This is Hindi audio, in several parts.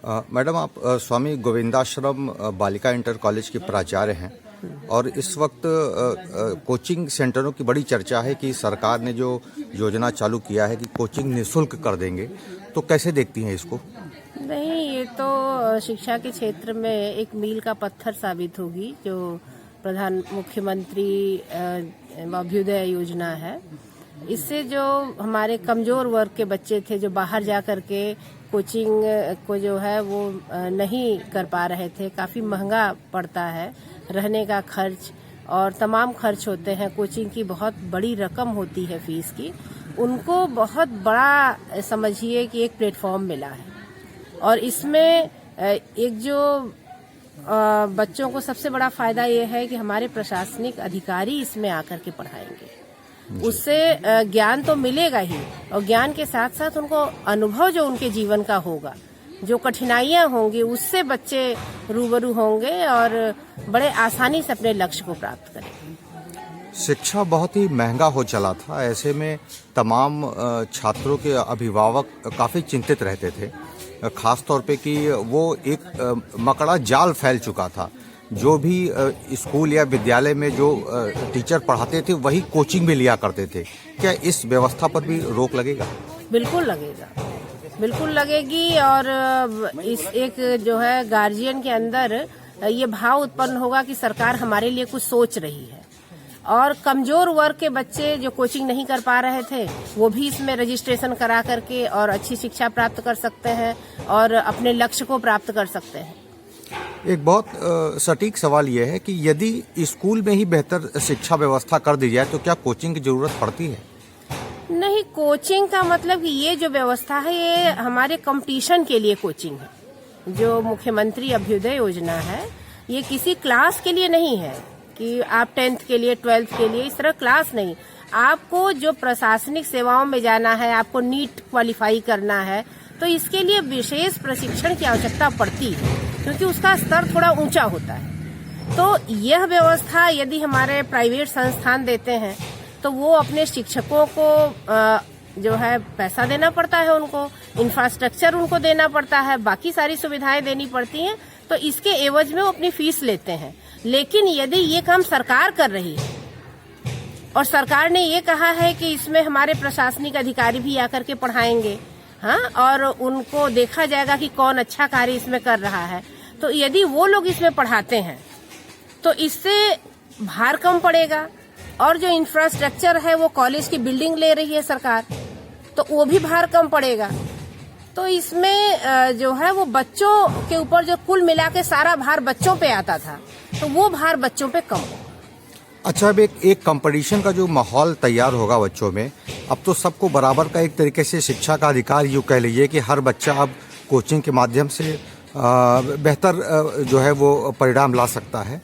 मैडम, आप स्वामी गोविंदाश्रम बालिका इंटर कॉलेज के प्राचार्य हैं और इस वक्त कोचिंग सेंटरों की बड़ी चर्चा है कि सरकार ने जो योजना चालू किया है कि कोचिंग निःशुल्क कर देंगे, तो कैसे देखती हैं इसको? नहीं, ये तो शिक्षा के क्षेत्र में एक मील का पत्थर साबित होगी। जो प्रधान मुख्यमंत्री अभ्युदय योजना है, इससे जो हमारे कमजोर वर्ग के बच्चे थे जो बाहर जा करके कोचिंग को जो है वो नहीं कर पा रहे थे, काफ़ी महंगा पड़ता है, रहने का खर्च और तमाम खर्च होते हैं, कोचिंग की बहुत बड़ी रकम होती है फीस की, उनको बहुत बड़ा समझिए कि एक प्लेटफॉर्म मिला है। और इसमें एक जो बच्चों को सबसे बड़ा फायदा ये है कि हमारे प्रशासनिक अधिकारी इसमें आकर के पढ़ाएंगे, उससे ज्ञान तो मिलेगा ही और ज्ञान के साथ साथ उनको अनुभव जो उनके जीवन का होगा, जो कठिनाइयां होंगी, उससे बच्चे रूबरू होंगे और बड़े आसानी से अपने लक्ष्य को प्राप्त करेंगे। शिक्षा बहुत ही महंगा हो चला था, ऐसे में तमाम छात्रों के अभिभावक काफ़ी चिंतित रहते थे, खास तौर पे कि वो एक मकड़ा जाल फैल चुका था। जो भी स्कूल या विद्यालय में जो टीचर पढ़ाते थे वही कोचिंग में लिया करते थे। क्या इस व्यवस्था पर भी रोक लगेगा? बिल्कुल लगेगा, बिल्कुल लगेगी। और इस एक जो है गार्जियन के अंदर ये भाव उत्पन्न होगा कि सरकार हमारे लिए कुछ सोच रही है और कमजोर वर्ग के बच्चे जो कोचिंग नहीं कर पा रहे थे वो भी इसमें रजिस्ट्रेशन करा करके और अच्छी शिक्षा प्राप्त कर सकते हैं और अपने लक्ष्य को प्राप्त कर सकते हैं। एक बहुत सटीक सवाल यह है कि यदि स्कूल में ही बेहतर शिक्षा व्यवस्था कर दी जाए तो क्या कोचिंग की जरूरत पड़ती है? नहीं, कोचिंग का मतलब कि ये जो व्यवस्था है ये हमारे कंपटीशन के लिए कोचिंग है। जो मुख्यमंत्री अभ्युदय योजना है ये किसी क्लास के लिए नहीं है कि आप 10th के लिए 12th के लिए, इस तरह क्लास नहीं। आपको जो प्रशासनिक सेवाओं में जाना है, आपको नीट क्वालिफाई करना है, तो इसके लिए विशेष प्रशिक्षण की आवश्यकता पड़ती है क्योंकि उसका स्तर थोड़ा ऊंचा होता है। तो यह व्यवस्था यदि हमारे प्राइवेट संस्थान देते हैं तो वो अपने शिक्षकों को जो है पैसा देना पड़ता है, उनको इंफ्रास्ट्रक्चर उनको देना पड़ता है, बाकी सारी सुविधाएं देनी पड़ती हैं, तो इसके एवज में वो अपनी फीस लेते हैं। लेकिन यदि ये काम सरकार कर रही है और सरकार ने ये कहा है कि इसमें हमारे प्रशासनिक अधिकारी भी आकर के पढ़ाएंगे, हाँ, और उनको देखा जाएगा कि कौन अच्छा कार्य इसमें कर रहा है, तो यदि वो लोग इसमें पढ़ाते हैं तो इससे भार कम पड़ेगा। और जो इंफ्रास्ट्रक्चर है वो कॉलेज की बिल्डिंग ले रही है सरकार, तो वो भी भार कम पड़ेगा। तो इसमें जो है वो बच्चों के ऊपर जो कुल मिला के सारा भार बच्चों पे आता था, तो वो भार बच्चों पे कम होगा। अच्छा, अब एक कंपटीशन का जो माहौल तैयार होगा बच्चों में, अब तो सबको बराबर का एक तरीके से शिक्षा का अधिकार यूँ कह लीजिए कि हर बच्चा अब कोचिंग के माध्यम से बेहतर जो है वो परिणाम ला सकता है।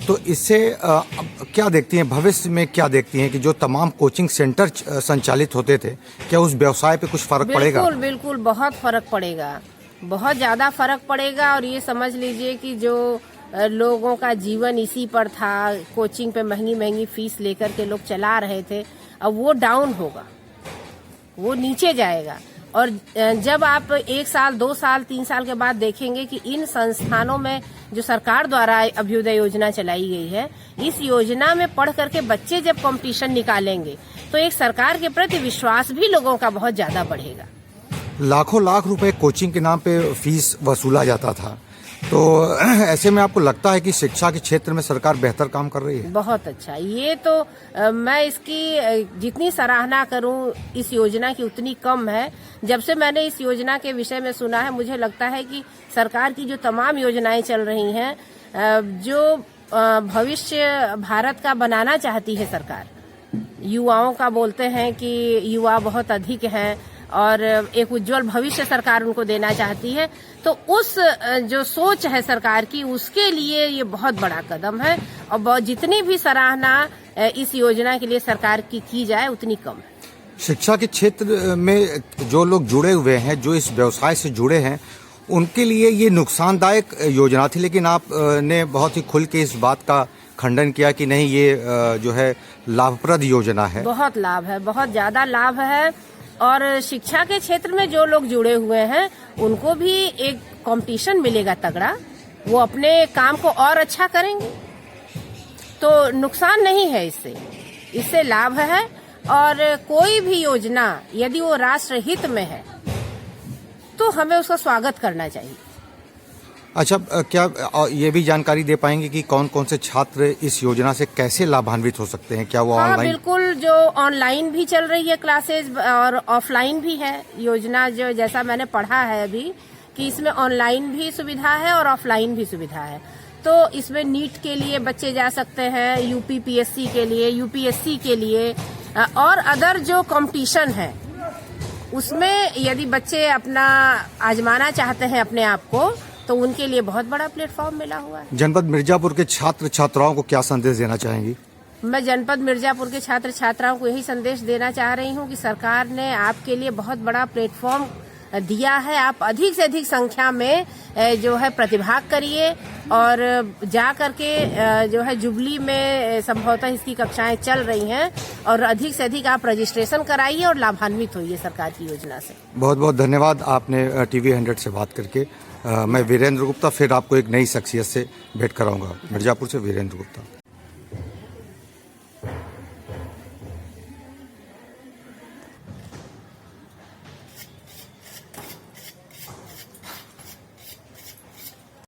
तो इससे क्या देखती हैं, भविष्य में क्या देखती हैं कि जो तमाम कोचिंग सेंटर संचालित होते थे, क्या उस व्यवसाय पे कुछ फर्क पड़ेगा? बिल्कुल बिल्कुल, बहुत फर्क पड़ेगा, बहुत ज्यादा फर्क पड़ेगा। और ये समझ लीजिए कि जो लोगों का जीवन इसी पर था, कोचिंग पे महंगी महंगी फीस लेकर के लोग चला रहे थे, अब वो डाउन होगा, वो नीचे जाएगा। और जब आप 1 साल 2 साल 3 साल के बाद देखेंगे कि इन संस्थानों में जो सरकार द्वारा अभ्युदय योजना चलाई गई है, इस योजना में पढ़ करके बच्चे जब कंपटीशन निकालेंगे तो एक सरकार के प्रति विश्वास भी लोगों का बहुत ज्यादा बढ़ेगा। लाखों लाख रुपए कोचिंग के नाम पे फीस वसूला जाता था, तो ऐसे में आपको लगता है कि शिक्षा के क्षेत्र में सरकार बेहतर काम कर रही है? बहुत अच्छा, ये तो मैं इसकी जितनी सराहना करूं इस योजना की उतनी कम है। जब से मैंने इस योजना के विषय में सुना है, मुझे लगता है कि सरकार की जो तमाम योजनाएं चल रही हैं, जो भविष्य भारत का बनाना चाहती है सरकार, युवाओं का बोलते हैं कि युवा बहुत अधिक हैं और एक उज्जवल भविष्य सरकार उनको देना चाहती है, तो उस जो सोच है सरकार की, उसके लिए ये बहुत बड़ा कदम है। और जितनी भी सराहना इस योजना के लिए सरकार की जाए उतनी कम है। शिक्षा के क्षेत्र में जो लोग जुड़े हुए हैं, जो इस व्यवसाय से जुड़े हैं, उनके लिए ये नुकसानदायक योजना थी, लेकिन आप ने बहुत ही खुल के इस बात का खंडन किया कि नहीं, ये जो है लाभप्रद योजना है। बहुत लाभ है, बहुत ज्यादा लाभ है। और शिक्षा के क्षेत्र में जो लोग जुड़े हुए हैं उनको भी एक कंपटीशन मिलेगा तगड़ा, वो अपने काम को और अच्छा करेंगे। तो नुकसान नहीं है इससे लाभ है। और कोई भी योजना यदि वो राष्ट्र हित में है तो हमें उसका स्वागत करना चाहिए। अच्छा, क्या ये भी जानकारी दे पाएंगे कि कौन कौन से छात्र इस योजना से कैसे लाभान्वित हो सकते हैं? क्या वो हाँ, ऑनलाइन? बिल्कुल, जो ऑनलाइन भी चल रही है क्लासेस और ऑफलाइन भी है योजना। जो जैसा मैंने पढ़ा है अभी कि इसमें ऑनलाइन भी सुविधा है और ऑफलाइन भी सुविधा है। तो इसमें नीट के लिए बच्चे जा सकते हैं, यूपीपीएससी के लिए, यूपीएससी के लिए और अदर जो कंपटीशन है उसमें यदि बच्चे अपना आजमाना चाहते हैं अपने आप को, तो उनके लिए बहुत बड़ा प्लेटफॉर्म मिला हुआ है। जनपद मिर्जापुर के छात्र छात्राओं को क्या संदेश देना चाहेंगी? मैं जनपद मिर्जापुर के छात्र छात्राओं को यही संदेश देना चाह रही हूँ कि सरकार ने आपके लिए बहुत बड़ा प्लेटफॉर्म दिया है। आप अधिक से अधिक संख्या में जो है प्रतिभाग करिए और जा करके जो है जुबली में संभवतः इसकी कक्षाएं चल रही हैं और अधिक से अधिक आप रजिस्ट्रेशन कराइए और लाभान्वित होइए सरकार की योजना से। बहुत बहुत धन्यवाद आपने टीवी 100 से बात करके। मैं वीरेंद्र गुप्ता फिर आपको एक नई शख्सियत से भेंट कराऊंगा। मिर्जापुर से वीरेंद्र गुप्ता।